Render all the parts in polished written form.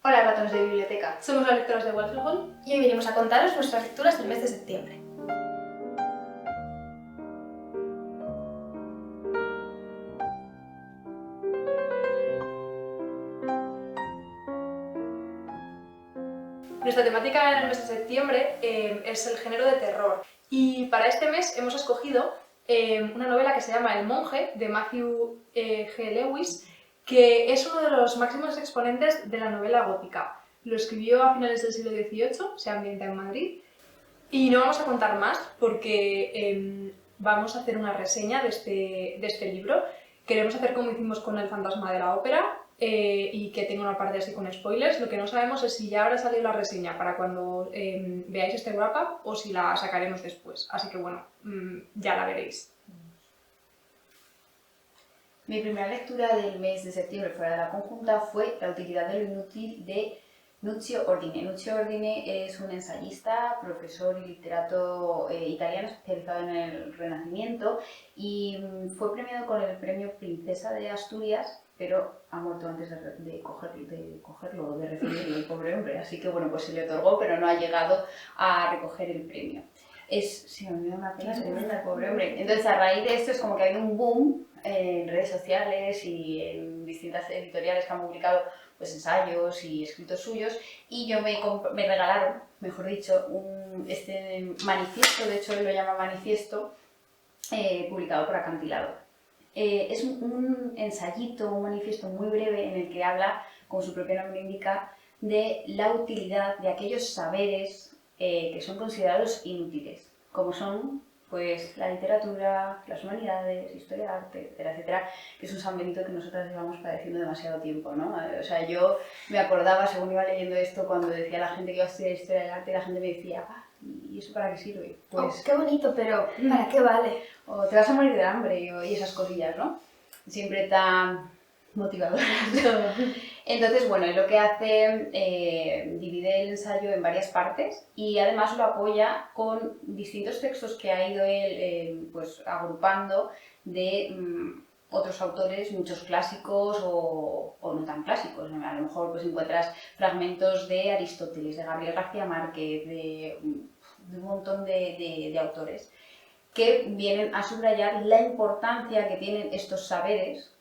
Hola ratones de biblioteca, Somos las lectoras de Walter Hall y hoy venimos a contaros nuestras lecturas del mes de septiembre. Nuestra temática en el mes de septiembre es el género de terror. Y para este mes hemos escogido una novela que se llama El monje, de Matthew G. Lewis, que es uno de los máximos exponentes de la novela gótica. Lo escribió a finales del siglo XVIII, se ambienta en Madrid. Y no vamos a contar más porque vamos a hacer una reseña de este libro. Queremos hacer como hicimos con El fantasma de la ópera y que tenga una parte así con spoilers. Lo que no sabemos es si ya habrá salido la reseña para cuando veáis este wrap-up o si la sacaremos después. Así que bueno, ya la veréis. Mi primera lectura del mes de septiembre fuera de la conjunta fue La utilidad de lo inútil de Nuccio Ordine. Nuccio Ordine es un ensayista, profesor y literato italiano especializado en el Renacimiento y fue premiado con el premio Princesa de Asturias, pero ha muerto antes de cogerlo, de recibirlo, el pobre hombre. Así que bueno, pues se le otorgó, pero no ha llegado a recoger el premio. Se me olvidó una pena tremenda, pobre hombre. Entonces, a raíz de esto es como que ha habido un boom en redes sociales y en distintas editoriales que han publicado pues, ensayos y escritos suyos, y yo me regalaron, mejor dicho, este manifiesto, de hecho él lo llama manifiesto, publicado por Acantilado. Es un ensayito, un manifiesto muy breve en el que habla, como su propio nombre indica, de la utilidad de aquellos saberes que son considerados inútiles, como son pues la literatura, las humanidades, historia del arte, etcétera, etcétera, que es un San Benito que nosotras llevamos padeciendo demasiado tiempo, ¿no? O sea, yo me acordaba, según iba leyendo esto, cuando decía la gente que iba a estudiar historia del arte, la gente me decía, ¿y eso para qué sirve? Pues, qué bonito, pero ¿para qué vale? O te vas a morir de hambre y esas cosillas, ¿no? Siempre tan motivadoras. Entonces, bueno, lo que hace, divide el ensayo en varias partes y además lo apoya con distintos textos que ha ido él pues, agrupando de otros autores, muchos clásicos o no tan clásicos. A lo mejor pues, encuentras fragmentos de Aristóteles, de Gabriel García Márquez, de un montón de autores que vienen a subrayar la importancia que tienen estos saberes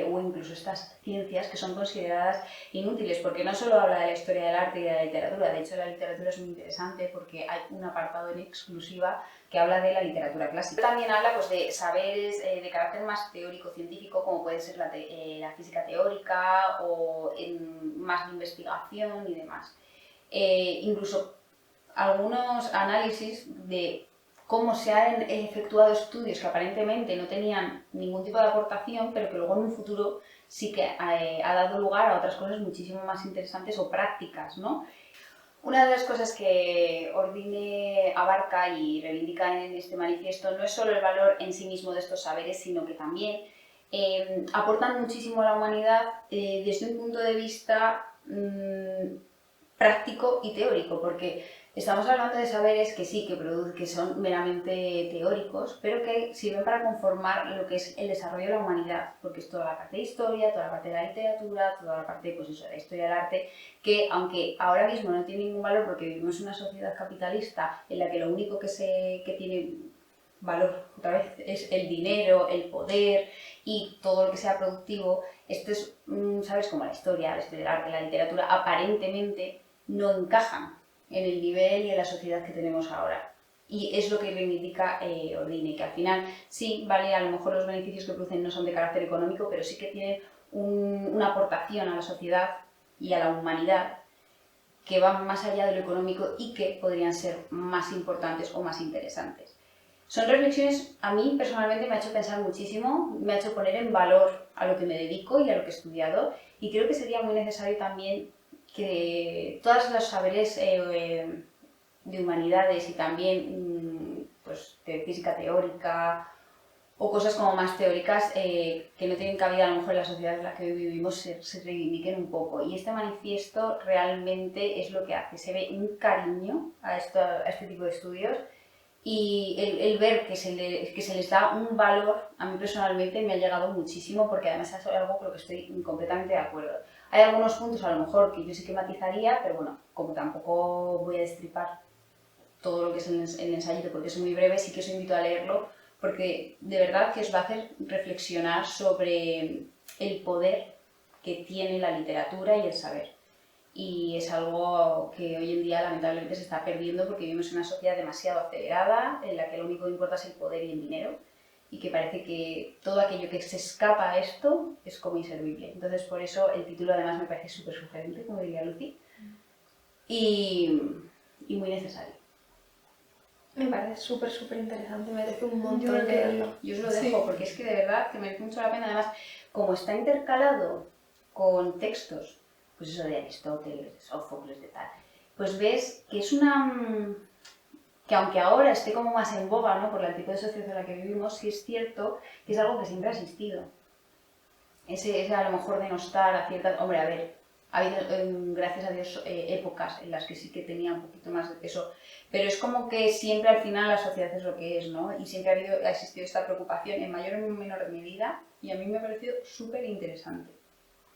o incluso estas ciencias que son consideradas inútiles, porque no solo habla de la historia del arte y de la literatura, de hecho la literatura es muy interesante porque hay un apartado en exclusiva que habla de la literatura clásica. También habla pues, de saberes de carácter más teórico-científico, como puede ser la física teórica o más de investigación y demás. Incluso algunos análisis de cómo se han efectuado estudios que aparentemente no tenían ningún tipo de aportación, pero que luego en un futuro sí que ha dado lugar a otras cosas muchísimo más interesantes o prácticas, ¿no? Una de las cosas que Ordine abarca y reivindica en este manifiesto no es solo el valor en sí mismo de estos saberes, sino que también aportan muchísimo a la humanidad desde un punto de vista práctico y teórico, porque estamos hablando de saberes que sí, que son meramente teóricos, pero que sirven para conformar lo que es el desarrollo de la humanidad, porque es toda la parte de historia, toda la parte de la literatura, toda la parte pues eso, de la historia del arte, que aunque ahora mismo no tiene ningún valor porque vivimos en una sociedad capitalista en la que lo único que tiene valor, otra vez, es el dinero, el poder y todo lo que sea productivo, esto es, ¿sabes? Como la historia del arte, la literatura, aparentemente no encajan en el nivel y en la sociedad que tenemos ahora. Y es lo que reivindica Ordine, que al final sí, vale, a lo mejor los beneficios que producen no son de carácter económico, pero sí que tienen una aportación a la sociedad y a la humanidad que van más allá de lo económico y que podrían ser más importantes o más interesantes. Son reflexiones, a mí personalmente me ha hecho pensar muchísimo, me ha hecho poner en valor a lo que me dedico y a lo que he estudiado, y creo que sería muy necesario también que todos los saberes de humanidades y también pues, de física teórica o cosas como más teóricas que no tienen cabida a lo mejor en la sociedad en la que hoy vivimos se reivindiquen un poco. Y este manifiesto realmente es lo que hace, se ve un cariño a este tipo de estudios y el ver que se les da un valor, a mí personalmente me ha llegado muchísimo porque además es algo con lo que estoy completamente de acuerdo. Hay algunos puntos a lo mejor que yo sí que matizaría, pero bueno, como tampoco voy a destripar todo lo que es el ensayito porque es muy breve, sí que os invito a leerlo porque de verdad que os va a hacer reflexionar sobre el poder que tiene la literatura y el saber. Y es algo que hoy en día lamentablemente se está perdiendo porque vivimos en una sociedad demasiado acelerada en la que lo único que importa es el poder y el dinero y que parece que todo aquello que se escapa a esto es como inservible. Entonces por eso el título además me parece súper sugerente, como diría Lucy, y muy necesario. Me parece súper, súper interesante, me merece un montón creo que- leerlo. Yo os lo dejo porque es que de verdad que merece mucho la pena. Además, como está intercalado con textos, pues eso de Aristóteles, de Sófocles, de tal, pues ves que es que aunque ahora esté como más en boga, ¿no? Por el tipo de sociedad en la que vivimos, sí es cierto que es algo que siempre ha existido. Ese a lo mejor denostar a ciertas... Hombre, a ver, ha habido, gracias a Dios, épocas en las que sí que tenía un poquito más de peso, pero es como que siempre al final la sociedad es lo que es, ¿no? Y siempre ha existido esta preocupación en mayor o menor medida y a mí me ha parecido súper interesante.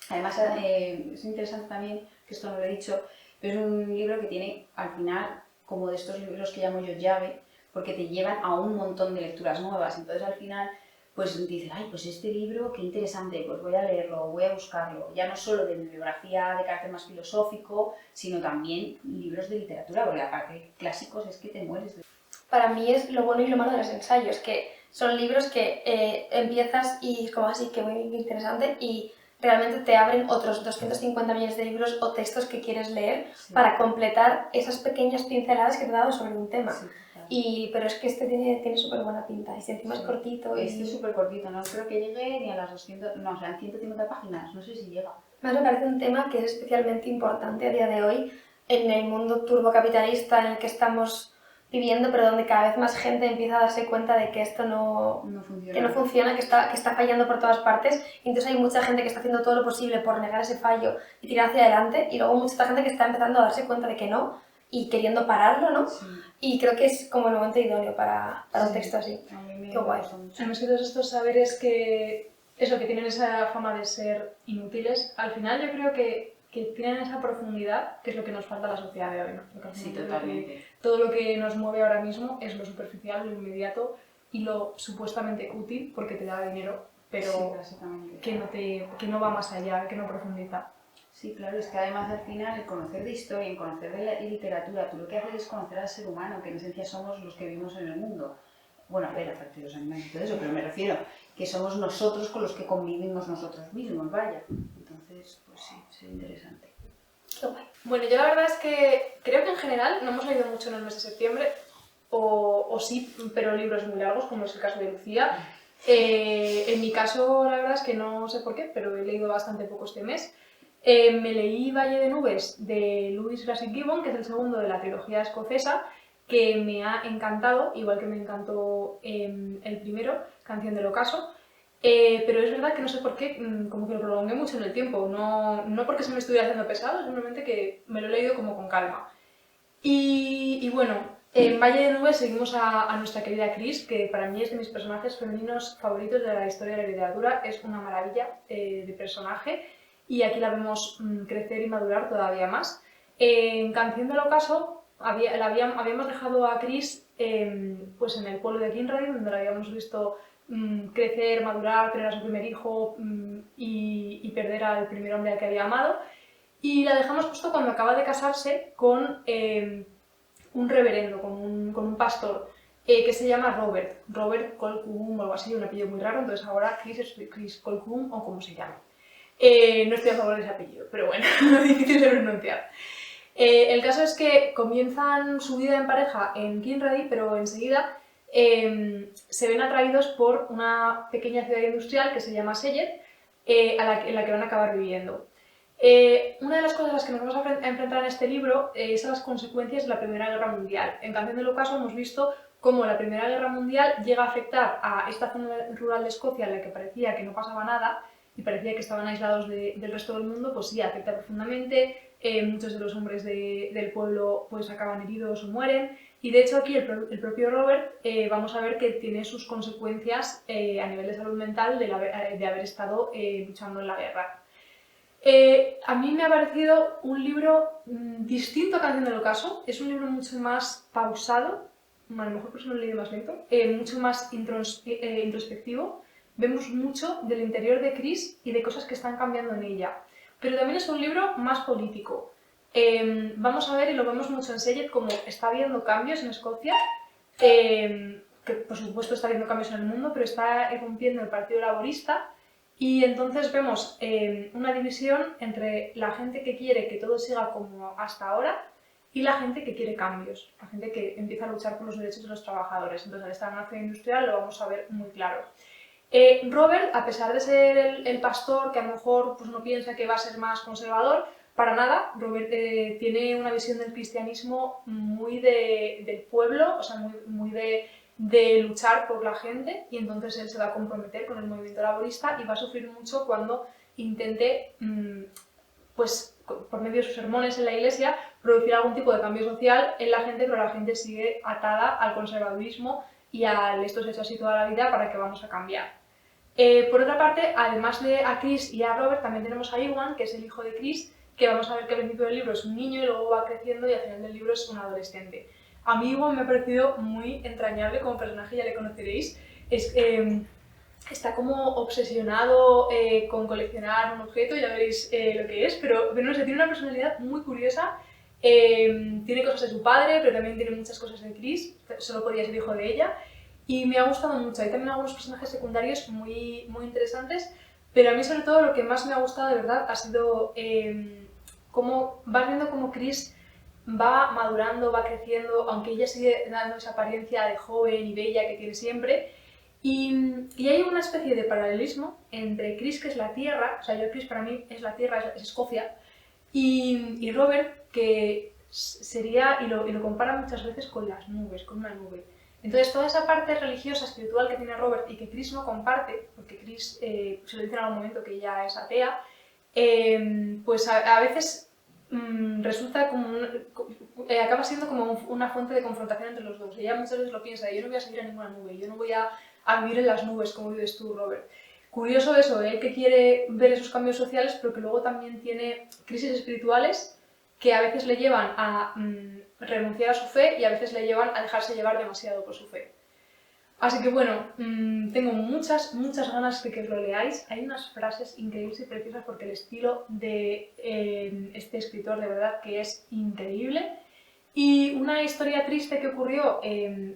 Además, es interesante también, que esto no lo he dicho, pero es un libro que tiene al final como de estos libros que llamo yo llave, porque te llevan a un montón de lecturas nuevas. Entonces al final pues dices, ay, pues este libro, qué interesante, pues voy a leerlo, voy a buscarlo. Ya no solo de bibliografía de carácter más filosófico, sino también libros de literatura, porque aparte clásicos es que te mueres de... Para mí es lo bueno y lo malo de los ensayos, que son libros que empiezas y es como así, que muy interesante, y realmente te abren otros 250 millones de libros o textos que quieres leer Sí. para completar esas pequeñas pinceladas que te he dado sobre un tema. Sí, total. Pero es que este tiene súper buena pinta, y si encima es Sí. cortito. Este Y... es súper cortito, no creo que llegue ni a las 200, no, o sea, en 150 páginas, no sé si llega. Más me parece un tema que es especialmente importante a día de hoy en el mundo turbocapitalista en el que estamos viviendo, pero donde cada vez más gente empieza a darse cuenta de que esto no funciona, que está fallando por todas partes. Y entonces hay mucha gente que está haciendo todo lo posible por negar ese fallo y tirar hacia adelante, y luego mucha gente que está empezando a darse cuenta de que no y queriendo pararlo, ¿no? Sí. Y creo que es como el momento idóneo para un texto así. A mí me Qué guay. gusta mucho. Además que todos estos saberes que tienen esa fama de ser inútiles, al final yo creo que tienen esa profundidad que es lo que nos falta a la sociedad de hoy, ¿no? Porque al Sí, final yo creo que totalmente. todo lo que nos mueve ahora mismo es lo superficial, lo inmediato y lo supuestamente útil porque te da dinero, pero Sí, básicamente. que no va más allá, que no profundiza. Sí, claro, es que además al final el conocer de historia, el conocer de la literatura, tú lo que haces es conocer al ser humano, que en esencia somos los que vivimos en el mundo. Bueno, a ver, aparte de los animales y todo eso, pero me refiero que somos nosotros con los que convivimos nosotros mismos, vaya. Entonces, pues sí, es interesante. Qué guay. Bueno, yo la verdad es que creo que en general no hemos leído mucho en el mes de septiembre, o sí, pero libros muy largos, como es el caso de Lucía. En mi caso, la verdad es que no sé por qué, pero he leído bastante poco este mes. Me leí Valle de Nubes de Lewis Grassic Gibbon, que es el segundo de la trilogía escocesa, que me ha encantado, igual que me encantó el primero, Canción del Ocaso. Pero es verdad que no sé por qué, como que lo prolongué mucho en el tiempo, no porque se me estuviera haciendo pesado, simplemente que me lo he leído como con calma. Y bueno, en Valle de Nubes seguimos a nuestra querida Chris, que para mí es de mis personajes femeninos favoritos de la historia de la literatura, es una maravilla de personaje y aquí la vemos crecer y madurar todavía más. En Canción del Ocaso habíamos dejado a Chris pues en el pueblo de Kinraid, donde la habíamos visto crecer, madurar, tener a su primer hijo y perder al primer hombre al que había amado. Y la dejamos justo cuando acaba de casarse con un reverendo, con un pastor, que se llama Robert Colquhoun o algo así, un apellido muy raro, entonces ahora Chris es Chris Colquhoun o como se llame. No estoy a favor de ese apellido, pero bueno, difícil de pronunciar. El caso es que comienzan su vida en pareja en Kinraid, pero enseguida se ven atraídos por una pequeña ciudad industrial que se llama Sellet, en la que van a acabar viviendo. Una de las cosas a las que nos vamos a enfrentar en este libro es a las consecuencias de la Primera Guerra Mundial. En Canción del Ocaso hemos visto cómo la Primera Guerra Mundial llega a afectar a esta zona rural de Escocia en la que parecía que no pasaba nada y parecía que estaban aislados del resto del mundo, pues sí, afecta profundamente. Muchos de los hombres del pueblo pues acaban heridos o mueren. Y de hecho aquí el propio Robert vamos a ver que tiene sus consecuencias a nivel de salud mental de haber estado luchando en la guerra. A mí me ha parecido un libro distinto a Canción del Ocaso. Es un libro mucho más pausado, a lo mejor por eso lo he leído más lento, mucho más introspectivo. Vemos mucho del interior de Chris y de cosas que están cambiando en ella. Pero también es un libro más político. Vamos a ver, y lo vemos mucho en Seyed, como está habiendo cambios en Escocia, que por supuesto está habiendo cambios en el mundo, pero está irrumpiendo el Partido Laborista. Y entonces vemos una división entre la gente que quiere que todo siga como hasta ahora y la gente que quiere cambios, la gente que empieza a luchar por los derechos de los trabajadores. Entonces, al estar en la nación industrial lo vamos a ver muy claro. Robert, a pesar de ser el pastor que a lo mejor pues, no piensa que va a ser más conservador, para nada, Robert tiene una visión del cristianismo muy del pueblo, o sea, muy de luchar por la gente, y entonces él se va a comprometer con el movimiento laborista y va a sufrir mucho cuando intente, pues por medio de sus sermones en la iglesia, producir algún tipo de cambio social en la gente, pero la gente sigue atada al conservadurismo y al esto se ha hecho así toda la vida, para que vamos a cambiar. Por otra parte, además de a Chris y a Robert, también tenemos a Iwan, que es el hijo de Chris, que vamos a ver que al principio del libro es un niño y luego va creciendo y al final del libro es un adolescente. A mí Iwan me ha parecido muy entrañable como personaje, ya le conoceréis. Está como obsesionado con coleccionar un objeto, ya veréis lo que es, pero no sé, tiene una personalidad muy curiosa. Tiene cosas de su padre, pero también tiene muchas cosas de Chris, solo podía ser hijo de ella. Y me ha gustado mucho. Hay también algunos personajes secundarios muy interesantes, pero a mí sobre todo lo que más me ha gustado de verdad ha sido cómo vas viendo cómo Chris va madurando, va creciendo, aunque ella sigue dando esa apariencia de joven y bella que tiene siempre. Y hay una especie de paralelismo entre Chris, que es la Tierra, o sea, yo Chris para mí es la Tierra, es Escocia, y Robert, que sería, y lo compara muchas veces con las nubes, con una nube. Entonces, toda esa parte religiosa, espiritual que tiene Robert y que Chris no comparte, porque Chris se lo dice en algún momento que ella es atea, pues a veces resulta como acaba siendo como una fuente de confrontación entre los dos. Ella muchas veces lo piensa, yo no voy a subir a ninguna nube, yo no voy a vivir en las nubes como vives tú, Robert. Curioso eso, él que quiere ver esos cambios sociales, pero que luego también tiene crisis espirituales que a veces le llevan a renunciar a su fe y a veces le llevan a dejarse llevar demasiado por su fe. Así que bueno, tengo muchas ganas de que os lo leáis. Hay unas frases increíbles y preciosas porque el estilo de este escritor de verdad que es increíble. Y una historia triste que ocurrió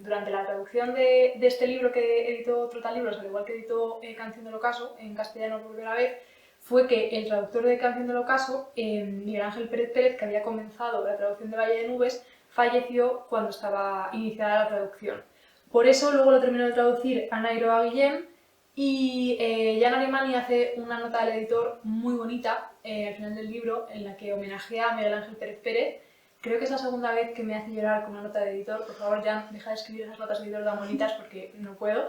durante la traducción de este libro que editó Trotalibros, al igual que editó Canción del Ocaso, en castellano por primera vez, fue que el traductor de Canción del Ocaso, Miguel Ángel Pérez Pérez, que había comenzado la traducción de Valle de Nubes, falleció cuando estaba iniciada la traducción. Por eso luego lo terminó de traducir Ana Iroa Guillén y Jan Arimany hace una nota del editor muy bonita al final del libro en la que homenajea a Miguel Ángel Pérez Pérez. Creo que es la segunda vez que me hace llorar con una nota de editor. Por favor, Jan, deja de escribir esas notas de editor tan bonitas porque no puedo.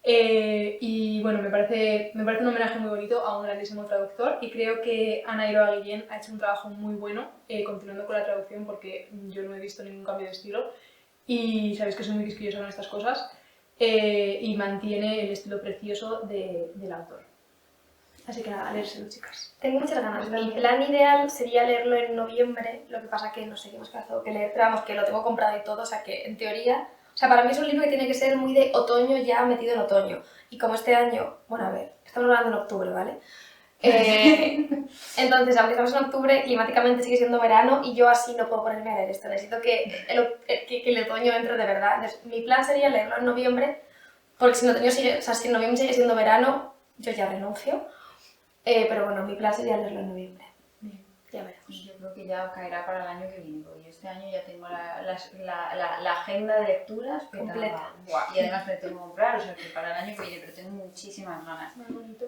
Y bueno, me parece un homenaje muy bonito a un grandísimo traductor y creo que Ana Iroa Guillén ha hecho un trabajo muy bueno continuando con la traducción porque yo no he visto ningún cambio de estilo y sabéis que soy muy quisquillosa con estas cosas y mantiene el estilo precioso del autor. Así que nada, a leérselo, chicas. Tengo muchas ganas. Mi plan ideal sería leerlo en noviembre, lo que pasa que no sé qué más plazo que leer, pero vamos, que lo tengo comprado y todo, o sea que en teoría... O sea, para mí es un libro que tiene que ser muy de otoño ya metido en otoño. Y como este año, bueno, a ver, estamos hablando en octubre, ¿vale? Entonces, aunque estamos en octubre, climáticamente sigue siendo verano y yo así no puedo ponerme a leer esto. Necesito que el otoño entre de verdad. Entonces, mi plan sería leerlo en noviembre, porque si en noviembre sigue siendo verano, yo ya renuncio. Pero bueno, mi plan sería leerlo en noviembre. Bien. Ya veremos. Yo creo que ya caerá para el año que viene, porque yo este año ya tengo la agenda de lecturas completa. Y además me tengo que comprar, o sea que para el año que viene, pero tengo muchísimas ganas. Muy bonito.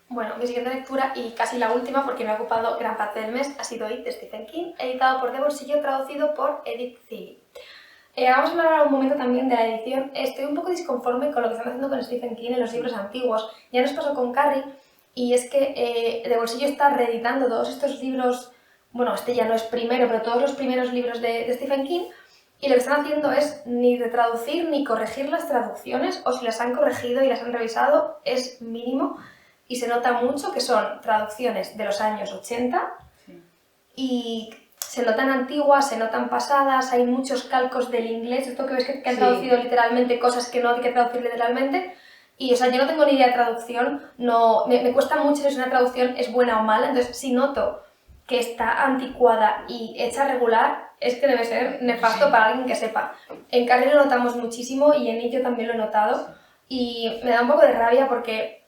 Bueno, mi siguiente lectura y casi la última, porque me ha ocupado gran parte del mes, ha sido It de Stephen King, editado por De Bolsillo, traducido por Edith Zilli. Vamos a hablar ahora un momento también de la edición. Estoy un poco disconforme con lo que están haciendo con Stephen King en los libros antiguos. Ya nos pasó con Carrie, y es que De Bolsillo está reeditando todos estos libros, bueno, este ya no es primero, pero todos los primeros libros de Stephen King, y lo que están haciendo es ni retraducir ni corregir las traducciones, o si las han corregido y las han revisado, es mínimo. y se nota mucho que son traducciones de los años 80 y se notan antiguas, se notan pasadas, hay muchos calcos del inglés, esto que ves que han traducido literalmente cosas que no hay que traducir literalmente. Y, o sea, yo no tengo ni idea de traducción, no, me cuesta mucho si una traducción es buena o mala, entonces si noto que está anticuada y hecha regular, es que debe ser nefasto para alguien que sepa. En Carrie lo notamos muchísimo y en It yo también lo he notado y me da un poco de rabia porque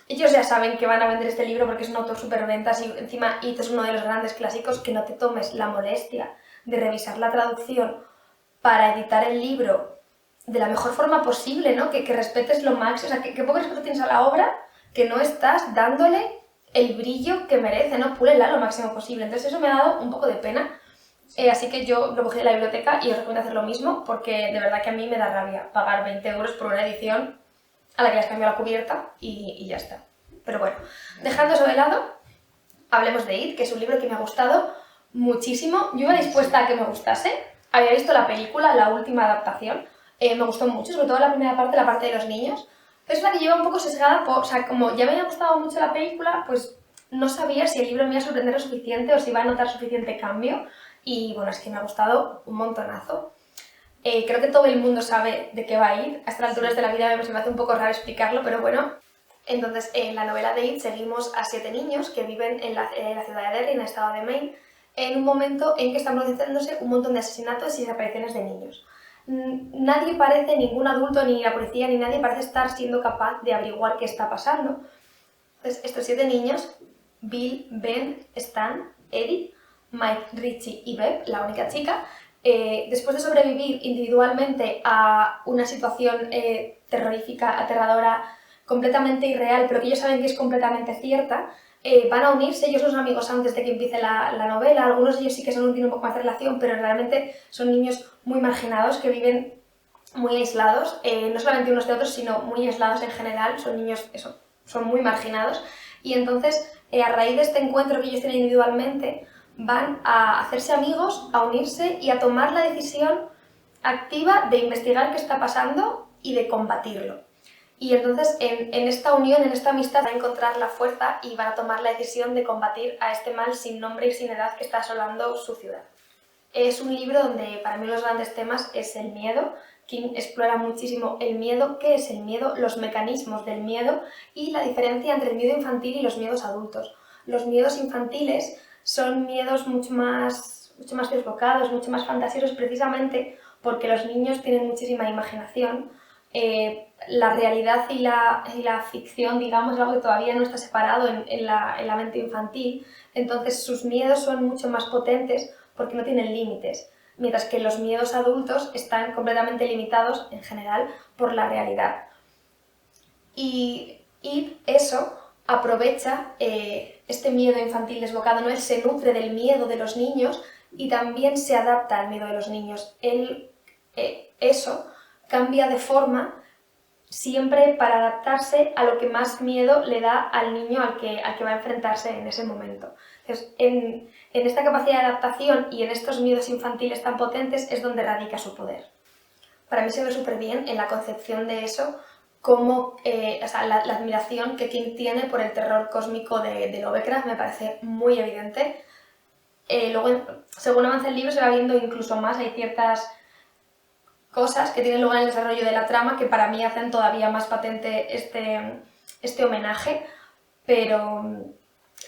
ellos ya saben que van a vender este libro porque es un autor superventas y encima It es uno de los grandes clásicos, que no te tomes la molestia de revisar la traducción para editar el libro de la mejor forma posible, ¿no? Que respetes lo máximo, o sea, que poco respeto tienes a la obra, que no estás dándole el brillo que merece, ¿no? Púlela lo máximo posible. Entonces eso me ha dado un poco de pena, así que yo lo cogí de la biblioteca y os recomiendo hacer lo mismo, porque de verdad que a mí me da rabia pagar 20 euros por una edición a la que les cambio la cubierta y ya está. Pero bueno, dejando eso de lado, hablemos de It, que es un libro que me ha gustado muchísimo. Yo iba dispuesta a que me gustase, había visto la película, la última adaptación, me gustó mucho, sobre todo la primera parte, la parte de los niños, pero es la que lleva un poco sesgada, o sea, como ya me había gustado mucho la película, pues no sabía si el libro me iba a sorprender lo suficiente o si iba a notar suficiente cambio, y bueno, es que me ha gustado un montonazo. Creo que todo el mundo sabe de qué va a ir, a estas alturas de la vida se me hace un poco raro explicarlo, pero bueno. Entonces, en la novela de It seguimos a 7 niños que viven en la ciudad de Derry, en el estado de Maine, en un momento en que están produciéndose un montón de asesinatos y desapariciones de niños. Nadie parece, ningún adulto, ni la policía, ni nadie parece estar siendo capaz de averiguar qué está pasando. Entonces, estos 7 niños, Bill, Ben, Stan, Eddie, Mike, Richie y Bev, la única chica, después de sobrevivir individualmente a una situación terrorífica, aterradora, completamente irreal, pero que ellos saben que es completamente cierta, van a unirse. Ellos no son amigos antes de que empiece la novela, algunos de ellos sí que tienen un poco más de relación, pero realmente son niños muy marginados que viven muy aislados, no solamente unos de otros, sino muy aislados en general, son niños, eso, son muy marginados, y entonces a raíz de este encuentro que ellos tienen individualmente, van a hacerse amigos, a unirse y a tomar la decisión activa de investigar qué está pasando y de combatirlo. Y entonces en esta unión, en esta amistad, van a encontrar la fuerza y van a tomar la decisión de combatir a este mal sin nombre y sin edad que está asolando su ciudad. Es un libro donde para mí los grandes temas es el miedo. King explora muchísimo el miedo, qué es el miedo, los mecanismos del miedo y la diferencia entre el miedo infantil y los miedos adultos. Los miedos infantiles son miedos mucho más desbocados, mucho más fantasiosos, precisamente porque los niños tienen muchísima imaginación. La realidad y la ficción, digamos, es algo que todavía no está separado en la mente infantil, entonces sus miedos son mucho más potentes porque no tienen límites, mientras que los miedos adultos están completamente limitados, en general, por la realidad. Y eso aprovecha este miedo infantil desbocado, ¿no? Él se nutre del miedo de los niños y también se adapta al miedo de los niños. Él, eso cambia de forma siempre para adaptarse a lo que más miedo le da al niño al que va a enfrentarse en ese momento. Entonces, en esta capacidad de adaptación y en estos miedos infantiles tan potentes es donde radica su poder. Para mí se ve súper bien en la concepción de eso, como la admiración que King tiene por el terror cósmico de Lovecraft me parece muy evidente. Luego, según avanza el libro, se va viendo incluso más, hay ciertas cosas que tienen lugar en el desarrollo de la trama que para mí hacen todavía más patente este homenaje, pero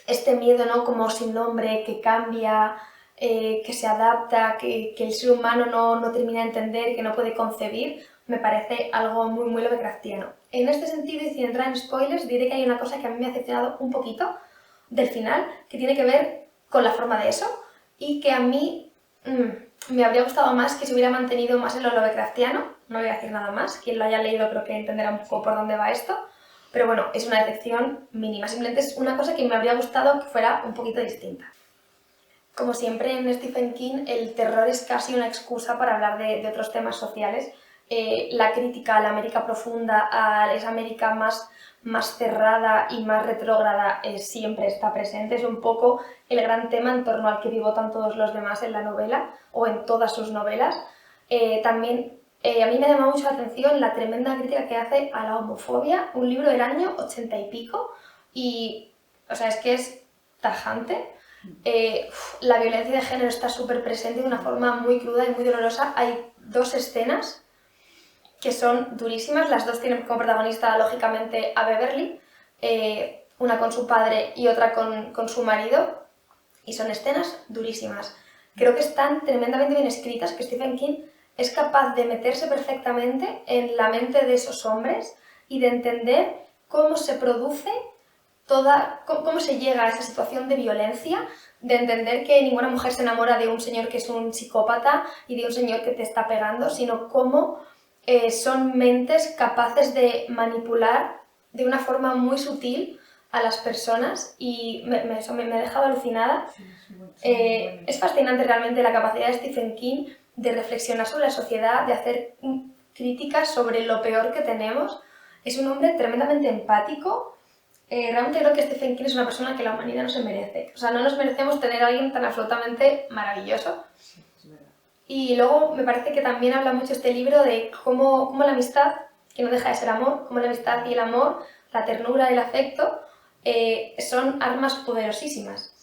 este miedo, ¿no? Como sin nombre, que cambia, que se adapta, que el ser humano no termina de entender, que no puede concebir, me parece algo muy, muy Lovecraftiano. En este sentido, y sin entrar en spoilers, diré que hay una cosa que a mí me ha decepcionado un poquito del final, que tiene que ver con la forma de eso, y que a mí me habría gustado más que se hubiera mantenido más en lo Lovecraftiano. No voy a decir nada más, quien lo haya leído creo que entenderá un poco por dónde va esto, pero bueno, es una decepción mínima, simplemente es una cosa que me habría gustado que fuera un poquito distinta. Como siempre en Stephen King, el terror es casi una excusa para hablar de otros temas sociales. La crítica a la América profunda, a esa América más cerrada y más retrógrada, siempre está presente. Es un poco el gran tema en torno al que pivotan todos los demás en la novela o en todas sus novelas. También A mí me ha llamado mucho la atención la tremenda crítica que hace a la homofobia, un libro del año 80 y pico, y, o sea, es que es tajante. La violencia de género está súper presente de una forma muy cruda y muy dolorosa. Hay 2 escenas que son durísimas, las 2 tienen como protagonista, lógicamente, a Beverly, una con su padre y otra con su marido, y son escenas durísimas. Creo que están tremendamente bien escritas, que Stephen King es capaz de meterse perfectamente en la mente de esos hombres y de entender cómo se produce cómo se llega a esa situación de violencia, de entender que ninguna mujer se enamora de un señor que es un psicópata y de un señor que te está pegando, sino cómo son mentes capaces de manipular de una forma muy sutil a las personas, y eso me ha dejado alucinada. Es fascinante realmente la capacidad de Stephen King de reflexionar sobre la sociedad, de hacer críticas sobre lo peor que tenemos. Es un hombre tremendamente empático. Realmente creo que Stephen King es una persona que la humanidad no se merece. O sea, no nos merecemos tener a alguien tan absolutamente maravilloso. Sí, es verdad. Y luego me parece que también habla mucho este libro de cómo la amistad, que no deja de ser amor, cómo la amistad y el amor, la ternura y el afecto, son armas poderosísimas.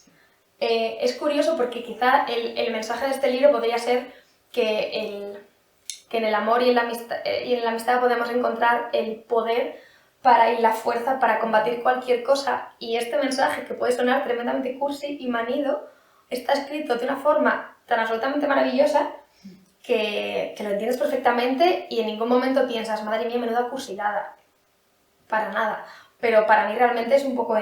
Es curioso porque quizá el mensaje de este libro podría ser que en el amor y en la amistad podemos encontrar el poder y la fuerza para combatir cualquier cosa, y este mensaje, que puede sonar tremendamente cursi y manido, está escrito de una forma tan absolutamente maravillosa que lo entiendes perfectamente y en ningún momento piensas, madre mía, menuda cursilada. Para nada. Pero para mí realmente es un poco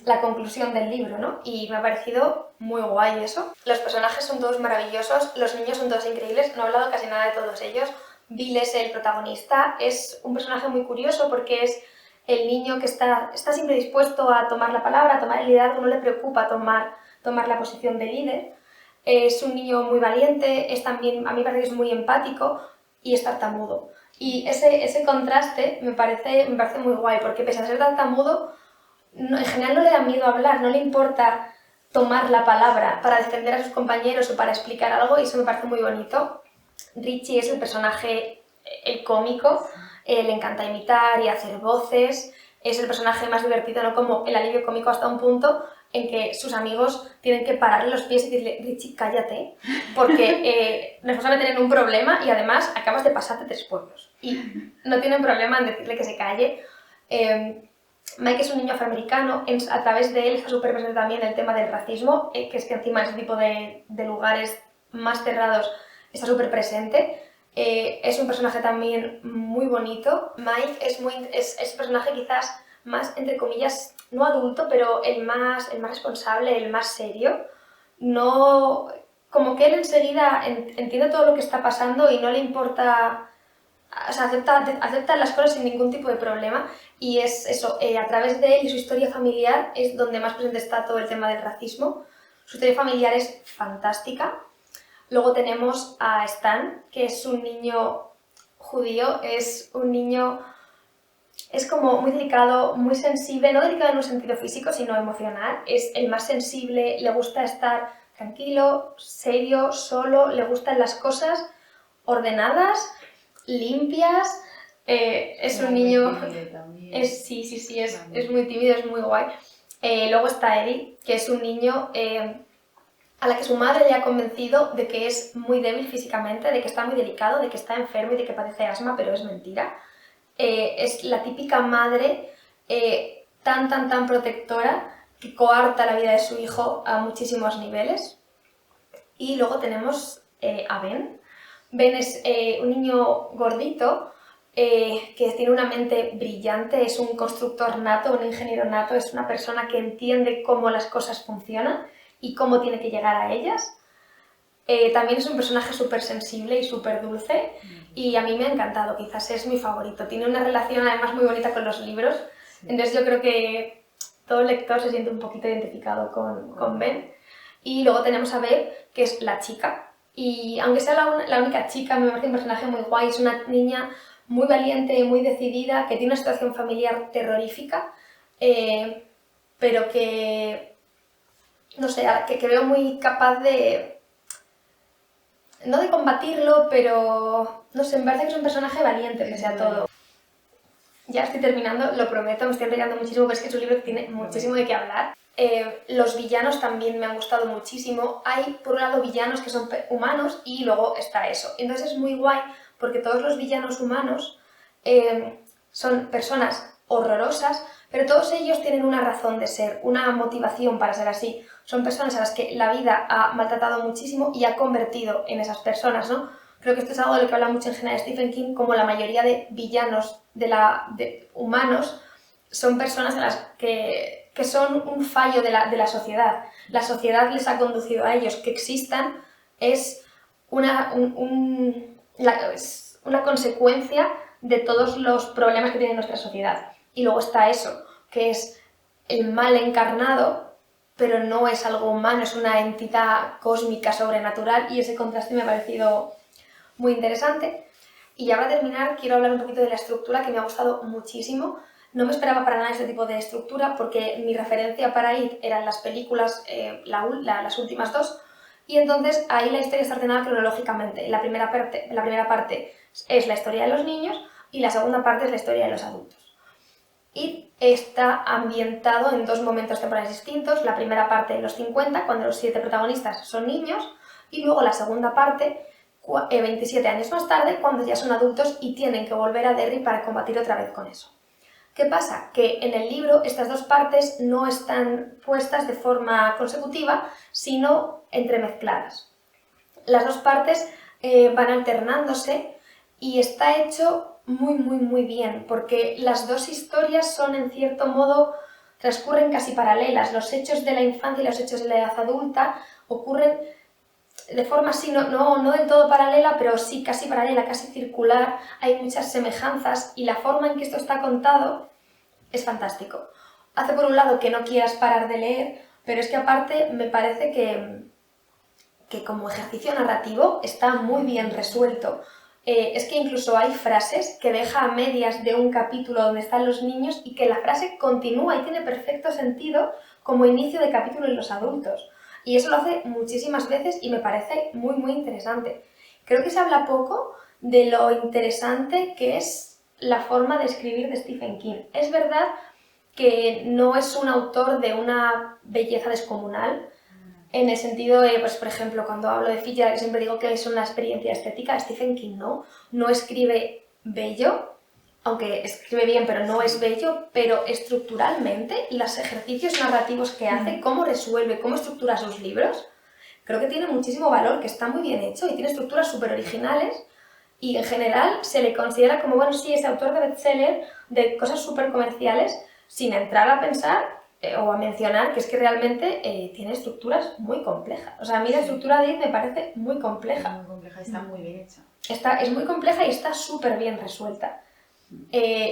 la conclusión del libro, ¿no? Y me ha parecido muy guay eso. Los personajes son todos maravillosos, los niños son todos increíbles, no he hablado casi nada de todos ellos. Bill es el protagonista, es un personaje muy curioso porque es el niño que está siempre dispuesto a tomar la palabra, a tomar el liderazgo, no le preocupa tomar la posición de líder. Es un niño muy valiente, es también, a mí me parece que es muy empático y es tartamudo. Y ese contraste me parece muy guay, porque pese a ser tartamudo, en general no le da miedo hablar, no le importa tomar la palabra para defender a sus compañeros o para explicar algo, y eso me parece muy bonito. Richie es el personaje, el cómico, le encanta imitar y hacer voces, es el personaje más divertido, ¿no? Como el alivio cómico hasta un punto en que sus amigos tienen que pararle los pies y decirle, Richie, cállate, porque nos vas a meter en un problema y además acabas de pasarte 3 pueblos. Y no tienen problema en decirle que se calle. Mike es un niño afroamericano, a través de él está súper presente también el tema del racismo, que es que encima en ese tipo de lugares más cerrados está súper presente. Es un personaje también muy bonito. Mike es un personaje quizás más, entre comillas, no adulto, pero el más responsable, el más serio. No, como que él enseguida entiende todo lo que está pasando y no le importa, o sea, acepta las cosas sin ningún tipo de problema, y es eso, a través de él y su historia familiar es donde más presente está todo el tema del racismo. Su historia familiar es fantástica. Luego tenemos a Stan, que es un niño judío, es un niño, es como muy delicado, muy sensible, no delicado en un sentido físico, sino emocional. Es el más sensible, le gusta estar tranquilo, serio, solo, le gustan las cosas ordenadas, limpias. Es un niño, sí, es muy tímido, es muy guay. Luego está Eddie, que es un niño a la que su madre le ha convencido de que es muy débil físicamente, de que está muy delicado, de que está enfermo y de que padece asma, pero es mentira. Es la típica madre tan protectora que coarta la vida de su hijo a muchísimos niveles. Y luego tenemos a Ben. Ben es un niño gordito que tiene una mente brillante, es un constructor nato, un ingeniero nato, es una persona que entiende cómo las cosas funcionan y cómo tiene que llegar a ellas. También es un personaje súper sensible y súper dulce, y a mí me ha encantado, quizás es mi favorito. Tiene una relación además muy bonita con los libros, entonces yo creo que todo lector se siente un poquito identificado con Ben. Y luego tenemos a Bev, que es la chica, y aunque sea la única chica, me parece un personaje muy guay. Es una niña muy valiente, muy decidida, que tiene una situación familiar terrorífica, pero que, no sé, que veo muy capaz de no de combatirlo, pero no sé, me parece que es un personaje valiente pese a todo. Ya estoy terminando, lo prometo, me estoy enrollando muchísimo, pero es que es un libro que tiene muchísimo de qué hablar. Los villanos también me han gustado muchísimo. Hay, por un lado, villanos que son humanos y luego está eso. Entonces es muy guay porque todos los villanos humanos son personas horrorosas, pero todos ellos tienen una razón de ser, una motivación para ser así. Son personas a las que la vida ha maltratado muchísimo y ha convertido en esas personas, ¿no? Creo que esto es algo de lo que habla mucho en general Stephen King, como la mayoría de villanos de humanos son personas en las que son un fallo de la sociedad. La sociedad les ha conducido a ellos. Que existan es una consecuencia de todos los problemas que tiene nuestra sociedad. Y luego está eso, que es el mal encarnado, pero no es algo humano, es una entidad cósmica, sobrenatural, y ese contraste me ha parecido muy interesante. Y ya para terminar quiero hablar un poquito de la estructura, que me ha gustado muchísimo. No me esperaba para nada este tipo de estructura porque mi referencia para ir eran las películas, las últimas dos, y entonces ahí la historia está ordenada cronológicamente. La primera parte es la historia de los niños y la segunda parte es la historia de los adultos. Y está ambientado en dos momentos temporales distintos. La primera parte en los 50, cuando los 7 protagonistas son niños, y luego la segunda parte 27 años más tarde, cuando ya son adultos y tienen que volver a Derry para combatir otra vez con eso. ¿Qué pasa? Que en el libro estas dos partes no están puestas de forma consecutiva, sino entremezcladas. Las dos partes van alternándose y está hecho muy bien, porque las dos historias son, en cierto modo, transcurren casi paralelas. Los hechos de la infancia y los hechos de la edad adulta ocurren de forma así, no del todo paralela, pero sí casi paralela, casi circular. Hay muchas semejanzas y la forma en que esto está contado es fantástico. Hace por un lado que no quieras parar de leer, pero es que aparte me parece que como ejercicio narrativo está muy bien resuelto. Es que incluso hay frases que deja a medias de un capítulo donde están los niños y que la frase continúa y tiene perfecto sentido como inicio de capítulo en los adultos. Y eso lo hace muchísimas veces y me parece muy interesante. Creo que se habla poco de lo interesante que es la forma de escribir de Stephen King. Es verdad que no es un autor de una belleza descomunal, en el sentido de, pues, por ejemplo, cuando hablo de Fitzgerald, que siempre digo que es una experiencia estética, Stephen King no escribe bello, aunque escribe bien, pero no es bello, pero estructuralmente los ejercicios narrativos que hace, cómo resuelve, cómo estructura sus libros, creo que tiene muchísimo valor, que está muy bien hecho y tiene estructuras súper originales y en general se le considera como, bueno, sí, es autor de bestseller, de cosas súper comerciales, sin entrar a pensar o a mencionar que es que realmente tiene estructuras muy complejas. O sea, a mí la estructura de It me parece muy compleja. Muy compleja, está muy bien hecha. Es muy compleja y está súper bien resuelta.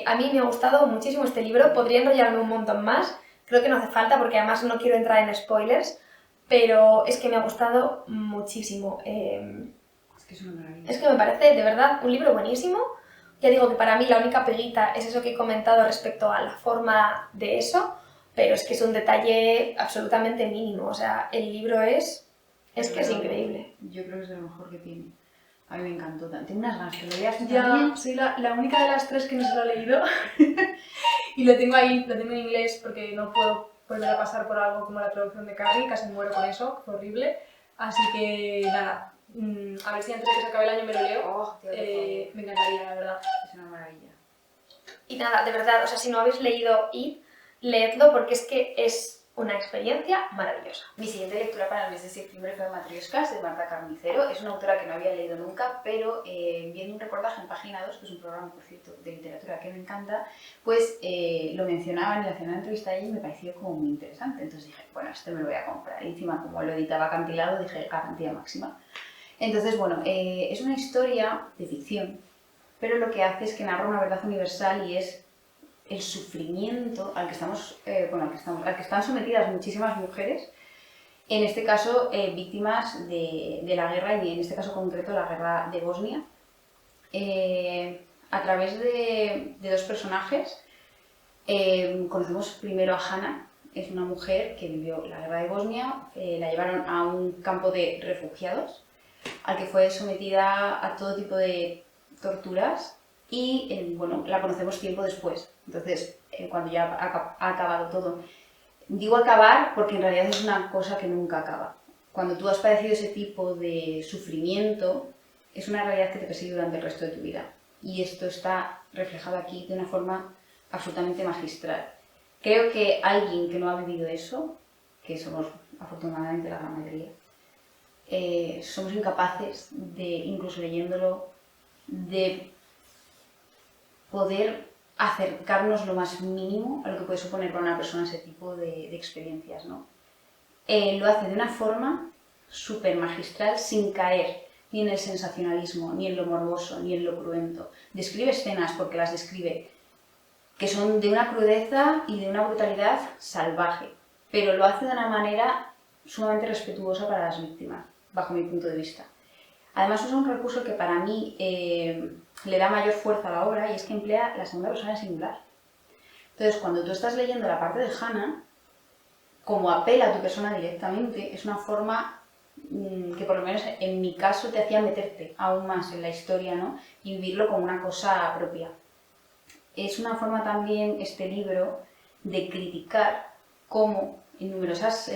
A mí me ha gustado muchísimo este libro, podría enrollarme un montón más, creo que no hace falta porque además no quiero entrar en spoilers, pero es que me ha gustado muchísimo. Es que es una maravilla. Es que me parece de verdad un libro buenísimo. Ya digo que para mí la única peguita es eso que he comentado respecto a la forma de eso, pero es que es un detalle absolutamente mínimo. O sea, el libro es que es increíble. Yo creo que es de lo mejor que tiene. A mí me encantó. Tengo unas ganas que lo leas tú ya también. Soy la única de las tres que no se lo ha leído y lo tengo ahí, lo tengo en inglés porque no puedo volver a pasar por algo como la traducción de Carrie, casi muero con eso, fue horrible. Así que nada, a ver si antes de que se acabe el año me lo leo. Oh, tío, me encantaría, la verdad. Es una maravilla. Y nada, de verdad, o sea, si no habéis leído It, leedlo porque es que es una experiencia maravillosa. Mi siguiente lectura para el mes de septiembre fue Matrioshkas, de Marta Carnicero. Es una autora que no había leído nunca, pero viendo un reportaje en Página 2, que es un programa, por cierto, de literatura que me encanta, pues lo mencionaban y le hacían una entrevista allí y me pareció como muy interesante. Entonces dije, bueno, este me lo voy a comprar. Y encima, como lo editaba acantilado, dije, garantía máxima. Entonces, bueno, es una historia de ficción, pero lo que hace es que narra una verdad universal y es el sufrimiento al que están sometidas muchísimas mujeres, en este caso víctimas de la guerra y en este caso concreto la guerra de Bosnia, a través de dos personajes. Conocemos primero a Hannah, es una mujer que vivió la guerra de Bosnia, la llevaron a un campo de refugiados al que fue sometida a todo tipo de torturas y, bueno, la conocemos tiempo después. Entonces, cuando ya ha acabado todo. Digo acabar porque en realidad es una cosa que nunca acaba. Cuando tú has padecido ese tipo de sufrimiento, es una realidad que te persigue durante el resto de tu vida. Y esto está reflejado aquí de una forma absolutamente magistral. Creo que alguien que no ha vivido eso, que somos afortunadamente la gran mayoría, somos incapaces de, incluso leyéndolo, de poder acercarnos lo más mínimo a lo que puede suponer para una persona ese tipo de experiencias, ¿no? Lo hace de una forma súper magistral, sin caer ni en el sensacionalismo, ni en lo morboso, ni en lo cruento. Describe escenas, porque las describe, que son de una crudeza y de una brutalidad salvaje, pero lo hace de una manera sumamente respetuosa para las víctimas, bajo mi punto de vista. Además, usa un recurso que para mí le da mayor fuerza a la obra, y es que emplea la segunda persona en singular. Entonces, cuando tú estás leyendo la parte de Hannah, como apela a tu persona directamente, es una forma que por lo menos en mi caso te hacía meterte aún más en la historia, ¿no? Y vivirlo como una cosa propia. Es una forma también, este libro, de criticar cómo en numerosas,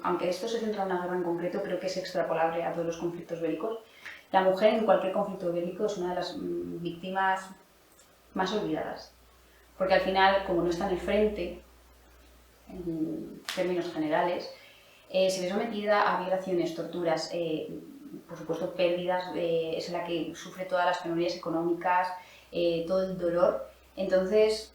aunque esto se centra en una guerra en concreto, creo que es extrapolable a todos los conflictos bélicos, la mujer en cualquier conflicto bélico es una de las víctimas más olvidadas. Porque al final, como no está en el frente, en términos generales, se ve sometida a violaciones, torturas, por supuesto pérdidas, es la que sufre todas las penurias económicas, todo el dolor. Entonces,